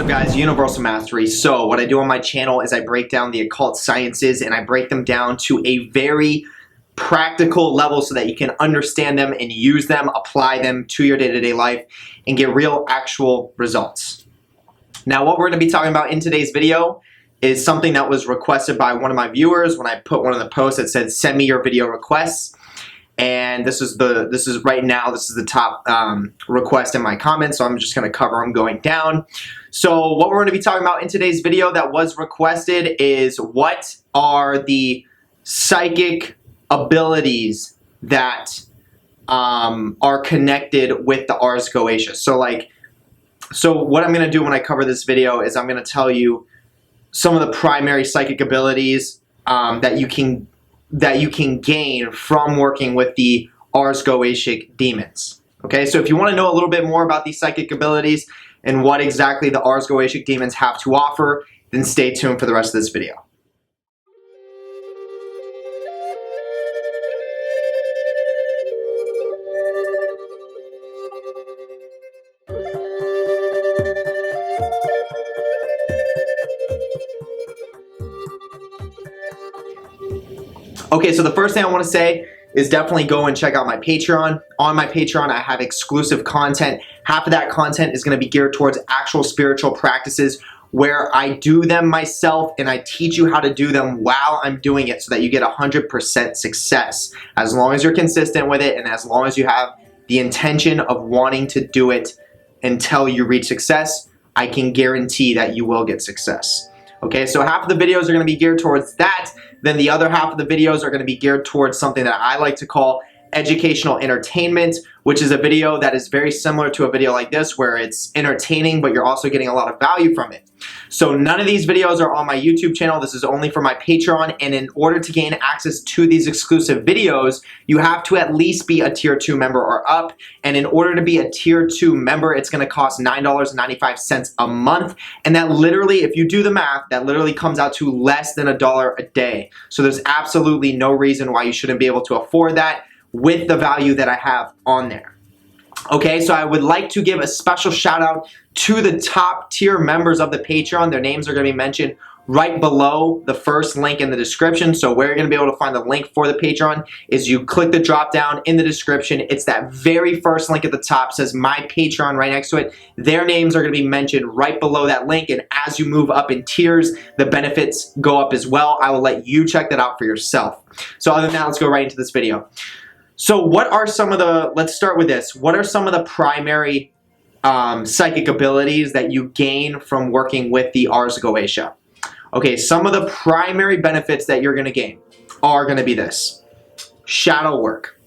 up, guys? Universal Mastery. So what I do on my channel is I break down the occult sciences and I break them down to a very practical level so that you can understand them and use them, apply them to your day-to-day life and get real actual results. Now what we're going to be talking about in today's video is something that was requested by one of my viewers when I put one of the posts that said send me your video requests. And this is right now the top request in my comments, so I'm just going to cover them going down. So what we're going to be talking about in today's video that was requested is what are the psychic abilities that are connected with the Ars Goetia. So what I'm going to do when I cover this video is I'm going to tell you some of the primary psychic abilities that you can gain from working with the Ars Goetic demons. Okay, so if you want to know a little bit more about these psychic abilities and what exactly the Ars Goetic demons have to offer, then stay tuned for the rest of this video. Okay, so the first thing I want to say is definitely go and check out my Patreon. On my Patreon, I have exclusive content. Half of that content is going to be geared towards actual spiritual practices where I do them myself and I teach you how to do them while I'm doing it so that you get 100% success. As long as you're consistent with it and as long as you have the intention of wanting to do it until you reach success, I can guarantee that you will get success. Okay, so half of the videos are going to be geared towards that. Then the other half of the videos are going to be geared towards something that I like to call educational entertainment, which is a video that is very similar to a video like this where it's entertaining, but you're also getting a lot of value from it. So none of these videos are on my YouTube channel. This is only for my Patreon. And in order to gain access to these exclusive videos, you have to at least be a tier 2 member or up. And in order to be a tier 2 member, it's going to cost $9.95 a month. And that literally, if you do the math, that literally comes out to less than $1 a day. So there's absolutely no reason why you shouldn't be able to afford that with the value that I have on there. Okay, so I would like to give a special shout out to the top tier members of the Patreon. Their names are going to be mentioned right below the first link in the description. So where you're going to be able to find the link for the Patreon is you click the drop down in the description. It's that very first link at the top, says my Patreon right next to it. Their names are going to be mentioned right below that link, and as you move up in tiers, the benefits go up as well. I will let you check that out for yourself. So other than that, let's go right into this video. So what are some of the, let's start with this. What are some of the primary psychic abilities that you gain from working with the Ars Goetia? Okay, some of the primary benefits that you're going to gain are going to be this: shadow work,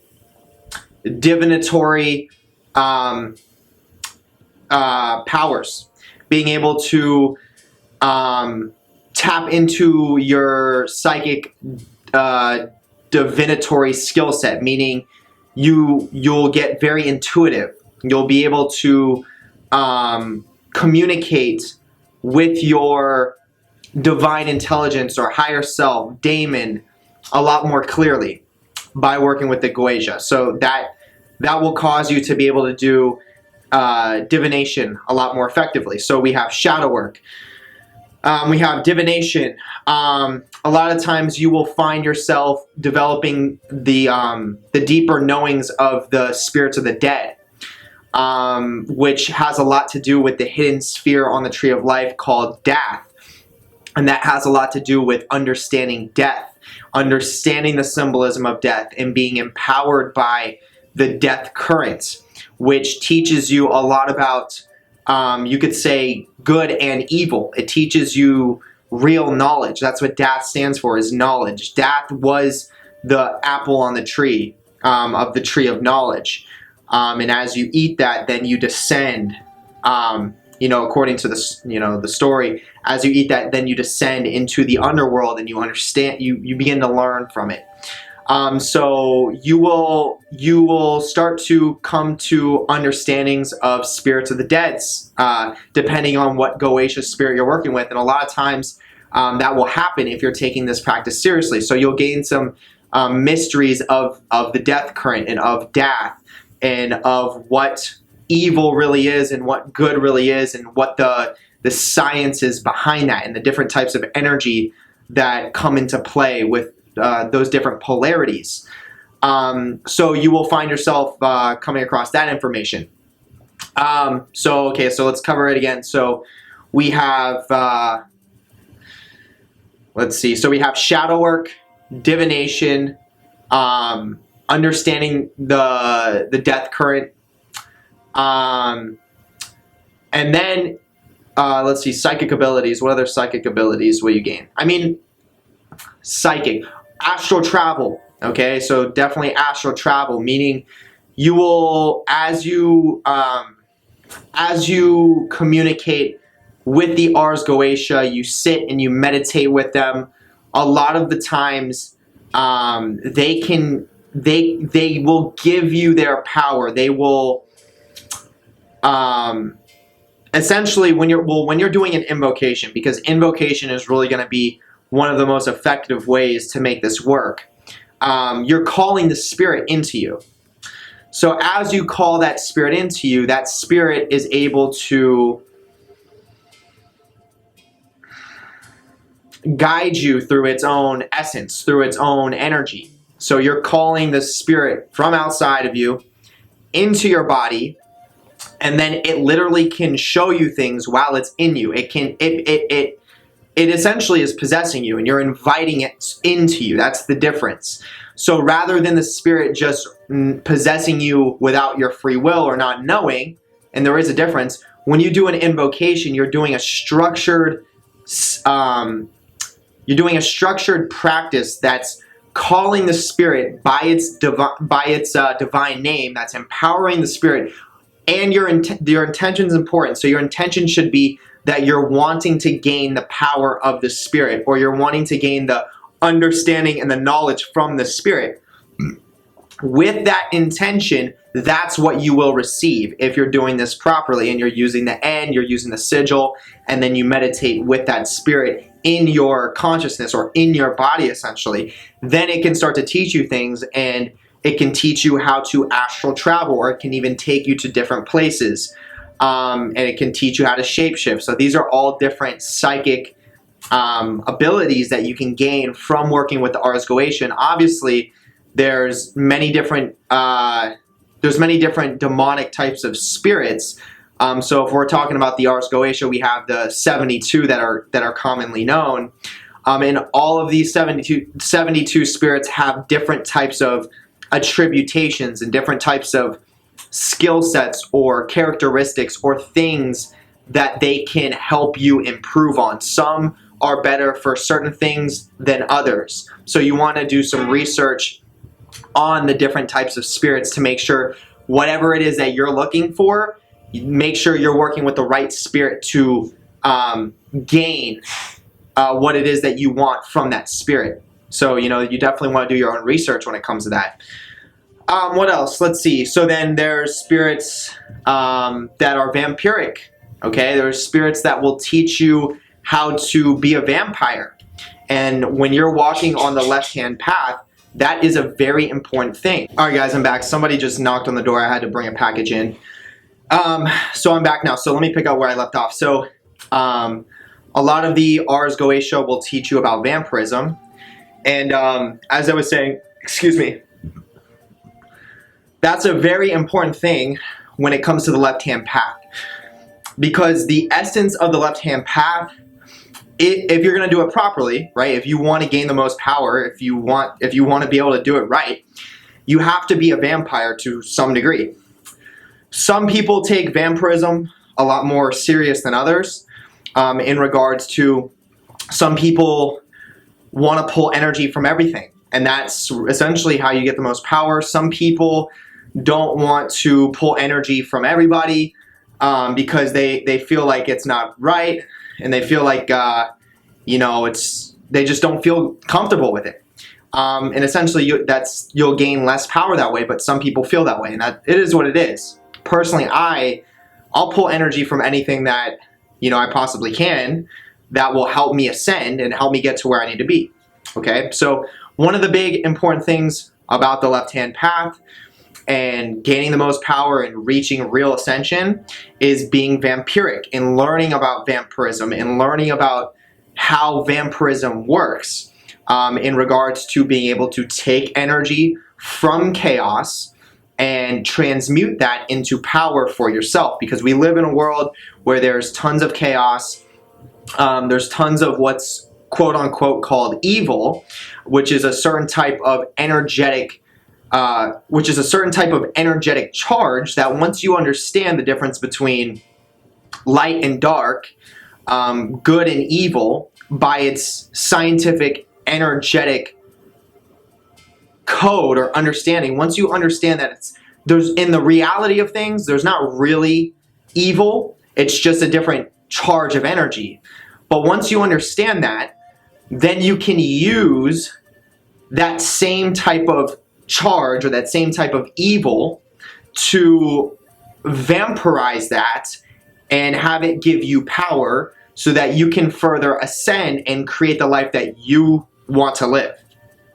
divinatory powers, being able to tap into your psychic divinatory skill set, meaning you'll get very intuitive. You'll be able to communicate with your divine intelligence or higher self, daemon, a lot more clearly by working with the Goetia. So that will cause you to be able to do divination a lot more effectively. So we have shadow work. We have divination. A lot of times you will find yourself developing the deeper knowings of the spirits of the dead, which has a lot to do with the hidden sphere on the tree of life called death. And that has a lot to do with understanding death, understanding the symbolism of death, and being empowered by the death current, which teaches you a lot about, you could say, good and evil. It teaches you real knowledge. That's what DATH stands for, is knowledge. DATH was the apple on the tree, of the tree of knowledge. And as you eat that, then you descend, according to the story, as you eat that, then you descend into the underworld and you understand, you begin to learn from it. So you will start to come to understandings of spirits of the dead, depending on what Goetia spirit you're working with. And a lot of times that will happen if you're taking this practice seriously. So you'll gain some mysteries of the death current and of death and of what evil really is and what good really is and what the the sciences behind that and the different types of energy that come into play with those different polarities. So you will find yourself coming across that information. So let's cover it again. So we have, let's see, so we have shadow work, divination, understanding the death current, and then let's see, psychic abilities. What other psychic abilities will you gain? I mean, psychic, astral travel. Okay, so definitely astral travel, meaning you will, as you communicate with the Ars Goetia, you sit and you meditate with them. A lot of the times, they will give you their power. They will, essentially, when you're doing an invocation, because invocation is really going to be one of the most effective ways to make this work. You're calling the spirit into you. So as you call that spirit into you, that spirit is able to guide you through its own essence, through its own energy. So you're calling the spirit from outside of you into your body, and then it literally can show you things while it's in you. It essentially is possessing you, and you're inviting it into you. That's the difference. So rather than the spirit just possessing you without your free will or not knowing, and there is a difference, when you do an invocation, you're doing a structured practice that's calling the spirit by its divine name, that's empowering the spirit, and your intention is important. So your intention should be that you're wanting to gain the power of the spirit, or you're wanting to gain the understanding and the knowledge from the spirit. With that intention, that's what you will receive if you're doing this properly, and you're using the N, you're using the sigil, and then you meditate with that spirit in your consciousness or in your body, essentially. Then it can start to teach you things, and it can teach you how to astral travel, or it can even take you to different places. And it can teach you how to shapeshift. So these are all different psychic abilities that you can gain from working with the Ars Goetia. And obviously, there's many different demonic types of spirits. So if we're talking about the Ars Goetia, we have the 72 that are commonly known. And all of these 72 spirits have different types of attributations and different types of skill sets or characteristics or things that they can help you improve on. Some are better for certain things than others. So you want to do some research on the different types of spirits to make sure whatever it is that you're looking for, make sure you're working with the right spirit to gain what it is that you want from that spirit. So, you definitely want to do your own research when it comes to that. What else? Let's see. So then there's spirits that are vampiric. Okay, there's spirits that will teach you how to be a vampire. And when you're walking on the left-hand path, that is a very important thing. All right, guys, I'm back. Somebody just knocked on the door. I had to bring a package in. So I'm back now. So let me pick up where I left off. So a lot of the Ars Goetia will teach you about vampirism. And as I was saying, excuse me, that's a very important thing when it comes to the left-hand path. Because the essence of the left-hand path, if you're going to do it properly, right, if you want to gain the most power, if you want to be able to do it right, you have to be a vampire to some degree. Some people take vampirism a lot more serious than others in regards to some people want to pull energy from everything. And that's essentially how you get the most power. Some people don't want to pull energy from everybody because they feel like it's not right, and they feel like they just don't feel comfortable with it. And essentially, you'll gain less power that way. But some people feel that way, and that it is what it is. Personally, I'll pull energy from anything that I possibly can that will help me ascend and help me get to where I need to be. Okay, so one of the big important things about the left-hand path and gaining the most power and reaching real ascension is being vampiric and learning about vampirism and learning about how vampirism works in regards to being able to take energy from chaos and transmute that into power for yourself, because we live in a world where there's tons of chaos. There's tons of what's quote unquote called evil, which is a certain type of energetic charge that once you understand the difference between light and dark, good and evil, by its scientific energetic code or understanding, once you understand that there's in the reality of things, there's not really evil, it's just a different charge of energy. But once you understand that, then you can use that same type of charge or that same type of evil to vampirize that and have it give you power so that you can further ascend and create the life that you want to live.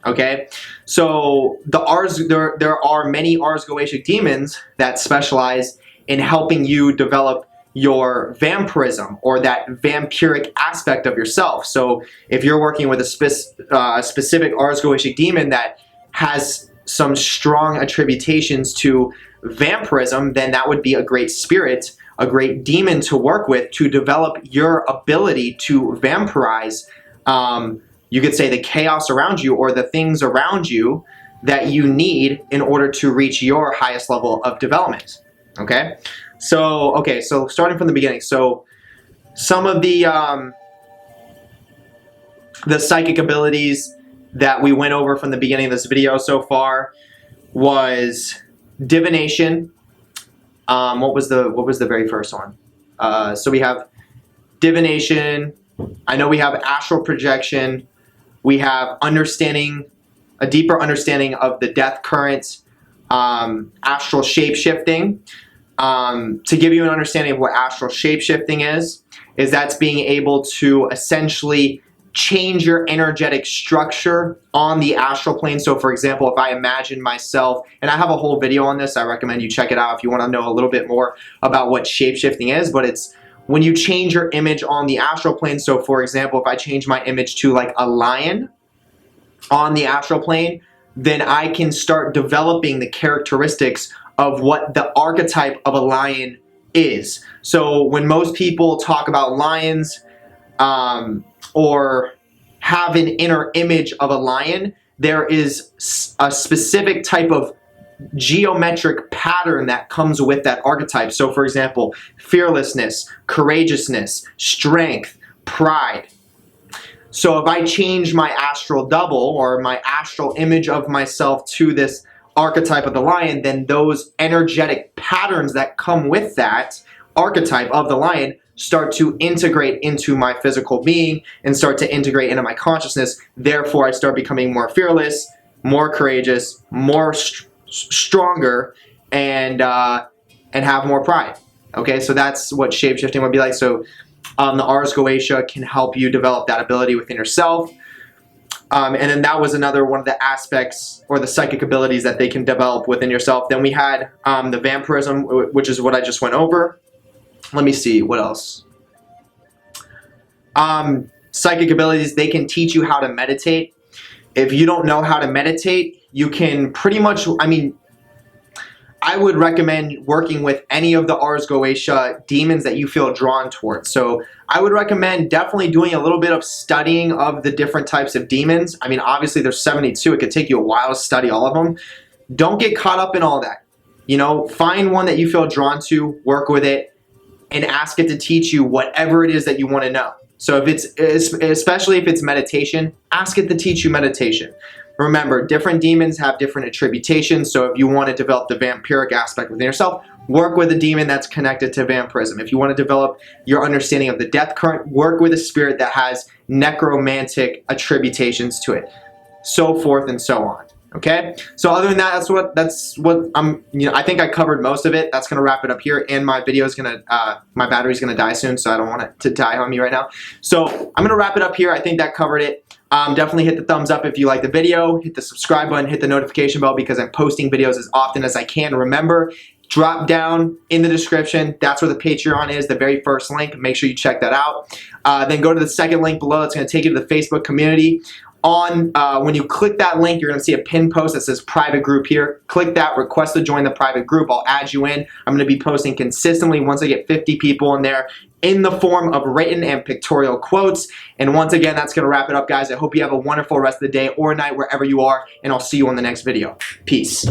Okay, so there are many Ars Goetia demons that specialize in helping you develop your vampirism or that vampiric aspect of yourself. So if you're working with a specific Ars Goetia demon that has some strong attributations to vampirism, then that would be a great spirit, a great demon to work with to develop your ability to vampirize, you could say, the chaos around you or the things around you that you need in order to reach your highest level of development. Okay? So starting from the beginning. So some of the psychic abilities that we went over from the beginning of this video so far was divination. What was the very first one? So we have divination. I know we have astral projection. We have understanding, a deeper understanding of the death current, astral shape-shifting. To give you an understanding of what astral shape-shifting is that's being able to essentially change your energetic structure on the astral plane. So for example, if I imagine myself, and I have a whole video on this, I recommend you check it out if you want to know a little bit more about what shape-shifting is, but it's when you change your image on the astral plane. So for example, if I change my image to like a lion on the astral plane, then I can start developing the characteristics of what the archetype of a lion is. So when most people talk about lions or have an inner image of a lion, there is a specific type of geometric pattern that comes with that archetype. So for example, fearlessness, courageousness, strength, pride. So if I change my astral double or my astral image of myself to this archetype of the lion, then those energetic patterns that come with that archetype of the lion start to integrate into my physical being and start to integrate into my consciousness. Therefore, I start becoming more fearless, more courageous, more stronger, and have more pride. Okay, so that's what shape-shifting would be like. So the Ars Goetia can help you develop that ability within yourself. And then that was another one of the aspects or the psychic abilities that they can develop within yourself. Then we had the vampirism, which is what I just went over. Let me see, what else? Psychic abilities, they can teach you how to meditate. If you don't know how to meditate, you can pretty much, I would recommend working with any of the Ars Goetia demons that you feel drawn towards. So I would recommend definitely doing a little bit of studying of the different types of demons. Obviously there's 72. It could take you a while to study all of them. Don't get caught up in all that. Find one that you feel drawn to, work with it, and ask it to teach you whatever it is that you want to know. So especially if it's meditation, ask it to teach you meditation. Remember, different demons have different attributations, so if you want to develop the vampiric aspect within yourself, work with a demon that's connected to vampirism. If you want to develop your understanding of the death current, work with a spirit that has necromantic attributations to it, so forth and so on. Okay? So other than that, that's what I'm, I think I covered most of it. That's going to wrap it up here, and my video is going to, my battery's going to die soon, so I don't want it to die on me right now. So I'm going to wrap it up here. I think that covered it. Definitely hit the thumbs up if you like the video, hit the subscribe button, hit the notification bell because I'm posting videos as often as I can. Remember, drop down in the description. That's where the Patreon is, the very first link. Make sure you check that out. Then go to the second link below. That's going to take you to the Facebook community. When you click that link, you're going to see a pinned post that says private group here. Click that, request to join the private group. I'll add you in. I'm going to be posting consistently once I get 50 people in there in the form of written and pictorial quotes. And once again, that's going to wrap it up, guys. I hope you have a wonderful rest of the day or night wherever you are, and I'll see you on the next video. Peace.